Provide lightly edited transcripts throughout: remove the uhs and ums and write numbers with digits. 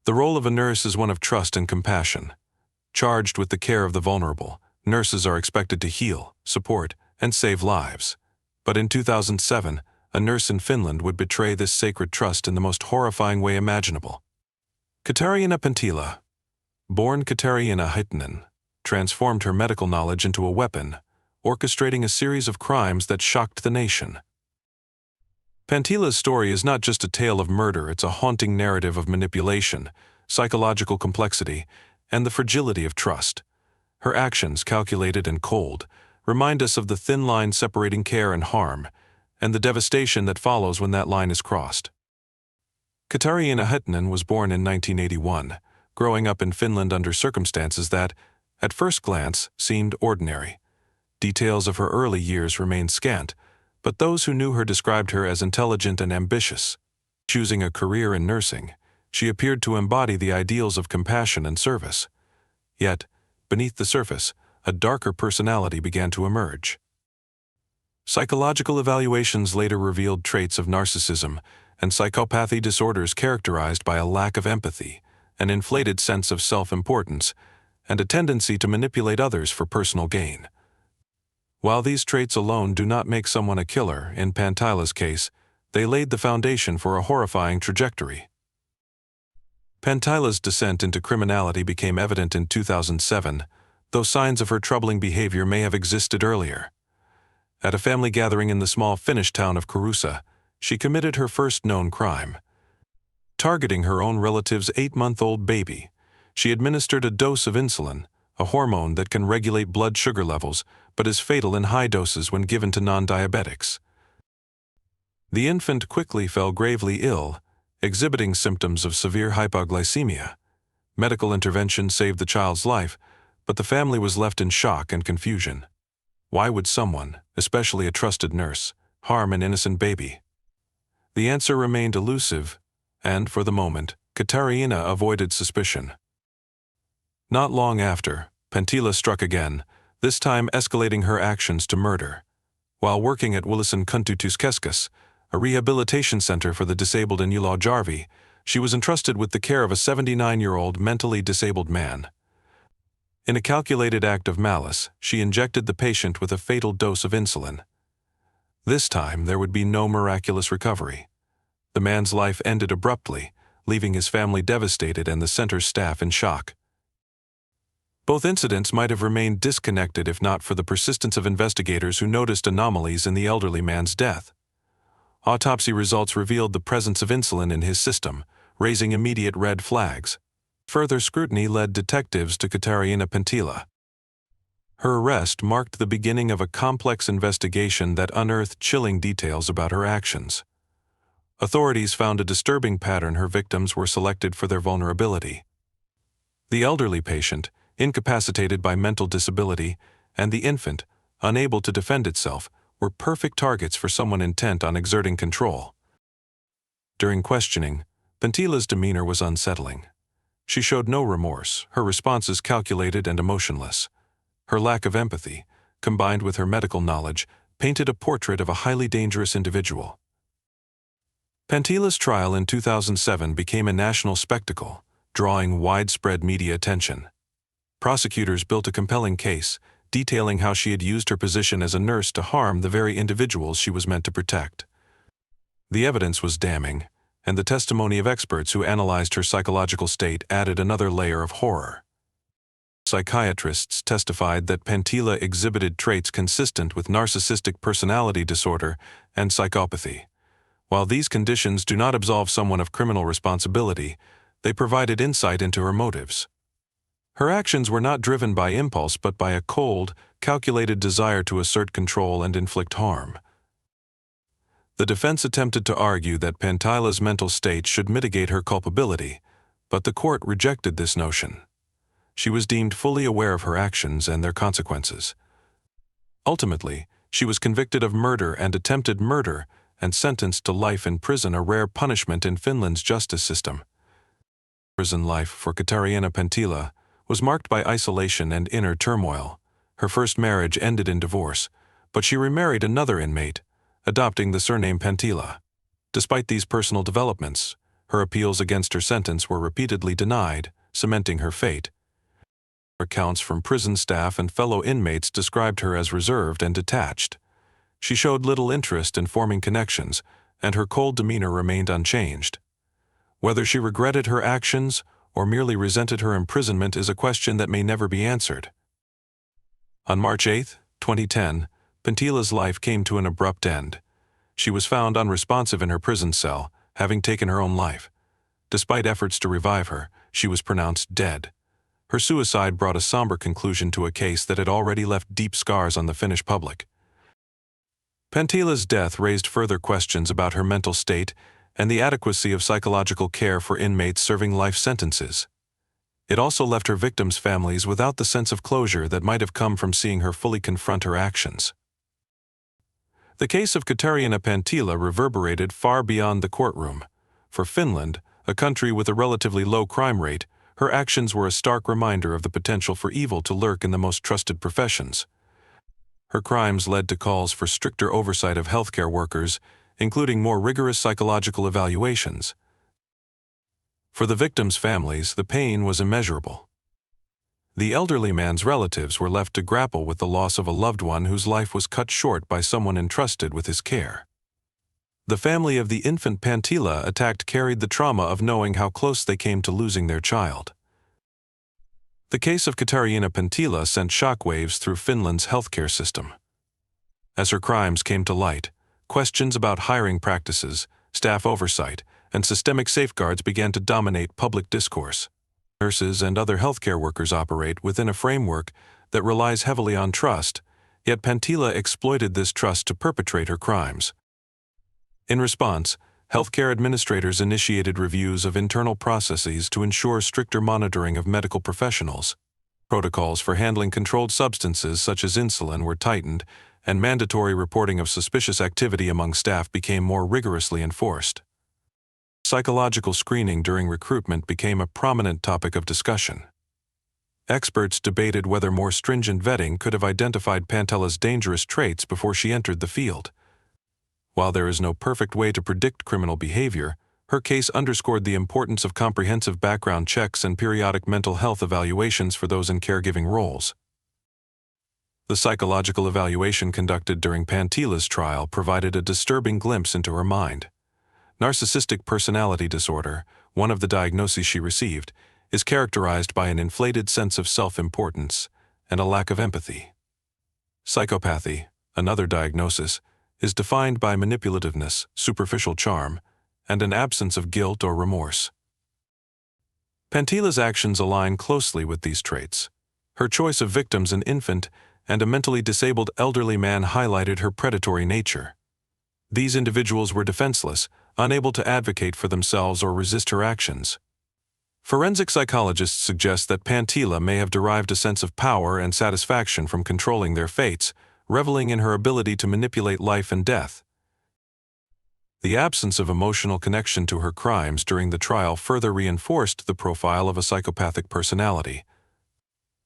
The role of a nurse is one of trust and compassion. Charged with the care of the vulnerable, nurses are expected to heal, support, and save lives. But in 2007, a nurse in Finland would betray this sacred trust in the most horrifying way imaginable. Katarina Pentila, born Katarina Hyttinen, transformed her medical knowledge into a weapon, orchestrating a series of crimes that shocked the nation. Pentila's story is not just a tale of murder, it's a haunting narrative of manipulation, psychological complexity, and the fragility of trust. Her actions, calculated and cold, remind us of the thin line separating care and harm, and the devastation that follows when that line is crossed. Katarina Hyttinen was born in 1981, growing up in Finland under circumstances that, at first glance, seemed ordinary. Details of her early years remain scant, but those who knew her described her as intelligent and ambitious. Choosing a career in nursing, she appeared to embody the ideals of compassion and service. Yet, beneath the surface, a darker personality began to emerge. Psychological evaluations later revealed traits of narcissism and psychopathy disorders characterized by a lack of empathy, an inflated sense of self-importance, and a tendency to manipulate others for personal gain. While these traits alone do not make someone a killer, in Pentila's case, they laid the foundation for a horrifying trajectory. Pentila's descent into criminality became evident in 2007, though signs of her troubling behavior may have existed earlier. At a family gathering in the small Finnish town of Karusa, she committed her first known crime. Targeting her own relative's 8-month-old baby, she administered a dose of insulin, a hormone that can regulate blood sugar levels but is fatal in high doses when given to non-diabetics. The infant quickly fell gravely ill, exhibiting symptoms of severe hypoglycemia. Medical intervention saved the child's life, but the family was left in shock and confusion. Why would someone, especially a trusted nurse, harm an innocent baby? The answer remained elusive, and, for the moment, Katarina avoided suspicion. Not long after, Pentila struck again, this time escalating her actions to murder. While working at Willison Kuntutuskeskus, a rehabilitation center for the disabled in Ylöjärvi, she was entrusted with the care of a 79-year-old mentally disabled man. In a calculated act of malice, she injected the patient with a fatal dose of insulin. This time, there would be no miraculous recovery. The man's life ended abruptly, leaving his family devastated and the center's staff in shock. Both incidents might have remained disconnected if not for the persistence of investigators who noticed anomalies in the elderly man's death. Autopsy results revealed the presence of insulin in his system, raising immediate red flags. Further scrutiny led detectives to Katarina Pentila. Her arrest marked the beginning of a complex investigation that unearthed chilling details about her actions. Authorities found a disturbing pattern: her victims were selected for their vulnerability. The elderly patient, incapacitated by mental disability, and the infant, unable to defend itself, were perfect targets for someone intent on exerting control. During questioning, Pentila's demeanor was unsettling. She showed no remorse, her responses calculated and emotionless. Her lack of empathy, combined with her medical knowledge, painted a portrait of a highly dangerous individual. Pentila's trial in 2007 became a national spectacle, drawing widespread media attention. Prosecutors built a compelling case, detailing how she had used her position as a nurse to harm the very individuals she was meant to protect. The evidence was damning, and the testimony of experts who analyzed her psychological state added another layer of horror. Psychiatrists testified that Pentila exhibited traits consistent with narcissistic personality disorder and psychopathy. While these conditions do not absolve someone of criminal responsibility, they provided insight into her motives. Her actions were not driven by impulse but by a cold, calculated desire to assert control and inflict harm. The defense attempted to argue that Pentila's mental state should mitigate her culpability, but the court rejected this notion. She was deemed fully aware of her actions and their consequences. Ultimately, she was convicted of murder and attempted murder and sentenced to life in prison, a rare punishment in Finland's justice system. Prison life for Katarina Pentila was marked by isolation and inner turmoil. Her first marriage ended in divorce, but she remarried another inmate, adopting the surname Pentila. Despite these personal developments, Her appeals against her sentence were repeatedly denied, cementing her fate. Accounts from prison staff and fellow inmates described her as reserved and detached. She showed little interest in forming connections, and her cold demeanor remained unchanged. Whether she regretted her actions or merely resented her imprisonment is a question that may never be answered. On March 8, 2010, Pantila's life came to an abrupt end. She was found unresponsive in her prison cell, having taken her own life. Despite efforts to revive her, she was pronounced dead. Her suicide brought a somber conclusion to a case that had already left deep scars on the Finnish public. Pantila's death raised further questions about her mental state and the adequacy of psychological care for inmates serving life sentences. It also left her victims' families without the sense of closure that might have come from seeing her fully confront her actions. The case of Katarina Pantila reverberated far beyond the courtroom. For Finland, a country with a relatively low crime rate, her actions were a stark reminder of the potential for evil to lurk in the most trusted professions. Her crimes led to calls for stricter oversight of healthcare workers, including more rigorous psychological evaluations. For the victims' families, the pain was immeasurable. The elderly man's relatives were left to grapple with the loss of a loved one whose life was cut short by someone entrusted with his care. The family of the infant Pantila attacked carried the trauma of knowing how close they came to losing their child. The case of Katarina Pantila sent shockwaves through Finland's healthcare system. As her crimes came to light, questions about hiring practices, staff oversight, and systemic safeguards began to dominate public discourse. Nurses and other healthcare workers operate within a framework that relies heavily on trust, yet Pantila exploited this trust to perpetrate her crimes. In response, healthcare administrators initiated reviews of internal processes to ensure stricter monitoring of medical professionals. Protocols for handling controlled substances such as insulin were tightened, and mandatory reporting of suspicious activity among staff became more rigorously enforced. Psychological screening during recruitment became a prominent topic of discussion. Experts debated whether more stringent vetting could have identified Pantila's dangerous traits before she entered the field. While there is no perfect way to predict criminal behavior, her case underscored the importance of comprehensive background checks and periodic mental health evaluations for those in caregiving roles. The psychological evaluation conducted during Pantila's trial provided a disturbing glimpse into her mind. Narcissistic personality disorder, one of the diagnoses she received, is characterized by an inflated sense of self-importance and a lack of empathy. Psychopathy, another diagnosis, is defined by manipulativeness, superficial charm, and an absence of guilt or remorse. Pantila's actions align closely with these traits. Her choice of victims, an infant and a mentally disabled elderly man, highlighted her predatory nature. These individuals were defenseless, unable to advocate for themselves or resist her actions. Forensic psychologists suggest that Pantila may have derived a sense of power and satisfaction from controlling their fates, reveling in her ability to manipulate life and death. The absence of emotional connection to her crimes during the trial further reinforced the profile of a psychopathic personality.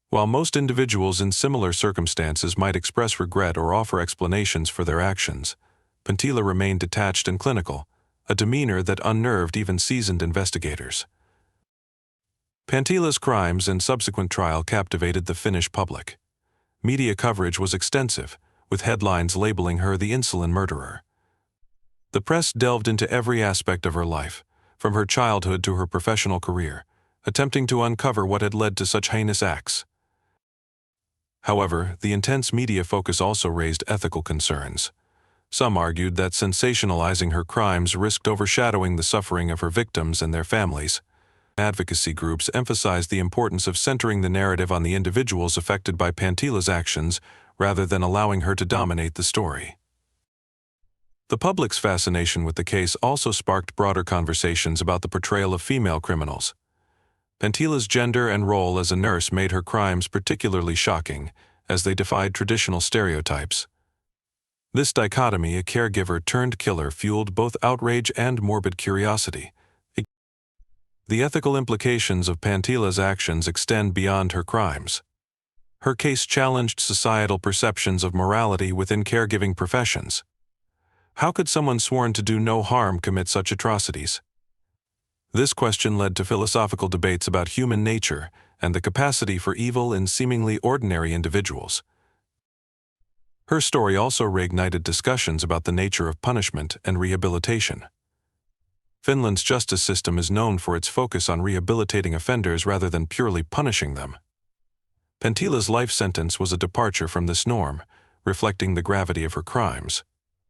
While most individuals in similar circumstances might express regret or offer explanations for their actions, Pantila remained detached and clinical, a demeanor that unnerved even seasoned investigators. Pantila's crimes and subsequent trial captivated the Finnish public. Media coverage was extensive, with headlines labeling her the insulin murderer. The press delved into every aspect of her life, from her childhood to her professional career, attempting to uncover what had led to such heinous acts. However, the intense media focus also raised ethical concerns. Some argued that sensationalizing her crimes risked overshadowing the suffering of her victims and their families. Advocacy groups emphasized the importance of centering the narrative on the individuals affected by Pantila's actions rather than allowing her to dominate the story. The public's fascination with the case also sparked broader conversations about the portrayal of female criminals. Pantila's gender and role as a nurse made her crimes particularly shocking, as they defied traditional stereotypes. This dichotomy, a caregiver-turned-killer, fueled both outrage and morbid curiosity. The ethical implications of Pantila's actions extend beyond her crimes. Her case challenged societal perceptions of morality within caregiving professions. How could someone sworn to do no harm commit such atrocities? This question led to philosophical debates about human nature and the capacity for evil in seemingly ordinary individuals. Her story also reignited discussions about the nature of punishment and rehabilitation. Finland's justice system is known for its focus on rehabilitating offenders rather than purely punishing them. Penttila's life sentence was a departure from this norm, reflecting the gravity of her crimes.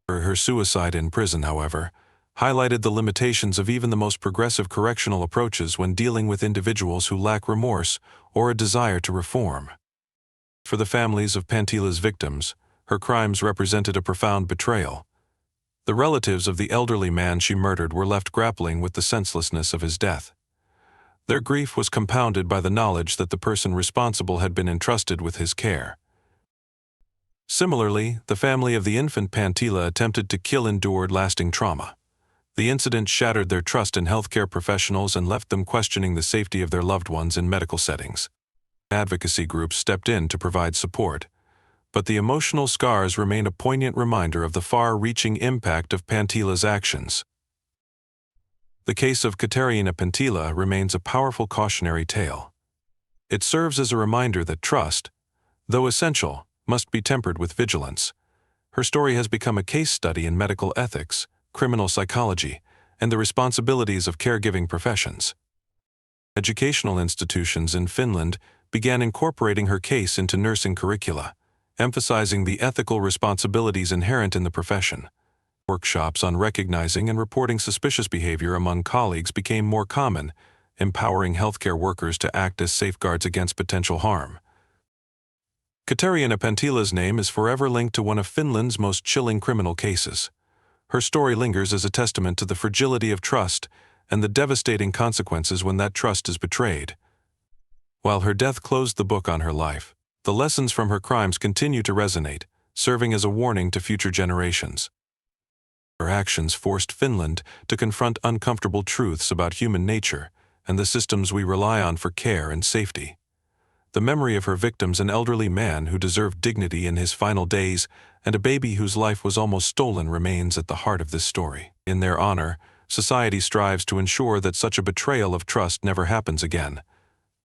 Her suicide in prison, however, highlighted the limitations of even the most progressive correctional approaches when dealing with individuals who lack remorse or a desire to reform. For the families of Penttila's victims, her crimes represented a profound betrayal. The relatives of the elderly man she murdered were left grappling with the senselessness of his death. Their grief was compounded by the knowledge that the person responsible had been entrusted with his care. Similarly, the family of the infant Pentila attempted to kill endured lasting trauma. The incident shattered their trust in healthcare professionals and left them questioning the safety of their loved ones in medical settings. Advocacy groups stepped in to provide support, but the emotional scars remain a poignant reminder of the far-reaching impact of Penttila's actions. The case of Katerina Penttila remains a powerful cautionary tale. It serves as a reminder that trust, though essential, must be tempered with vigilance. Her story has become a case study in medical ethics, criminal psychology, and the responsibilities of caregiving professions. Educational institutions in Finland began incorporating her case into nursing curricula, emphasizing the ethical responsibilities inherent in the profession. Workshops on recognizing and reporting suspicious behavior among colleagues became more common, empowering healthcare workers to act as safeguards against potential harm. Katerina Penttila's name is forever linked to one of Finland's most chilling criminal cases. Her story lingers as a testament to the fragility of trust and the devastating consequences when that trust is betrayed. While her death closed the book on her life, the lessons from her crimes continue to resonate, serving as a warning to future generations. Her actions forced Finland to confront uncomfortable truths about human nature and the systems we rely on for care and safety. The memory of her victims, an elderly man who deserved dignity in his final days and a baby whose life was almost stolen, remains at the heart of this story. In their honor, society strives to ensure that such a betrayal of trust never happens again,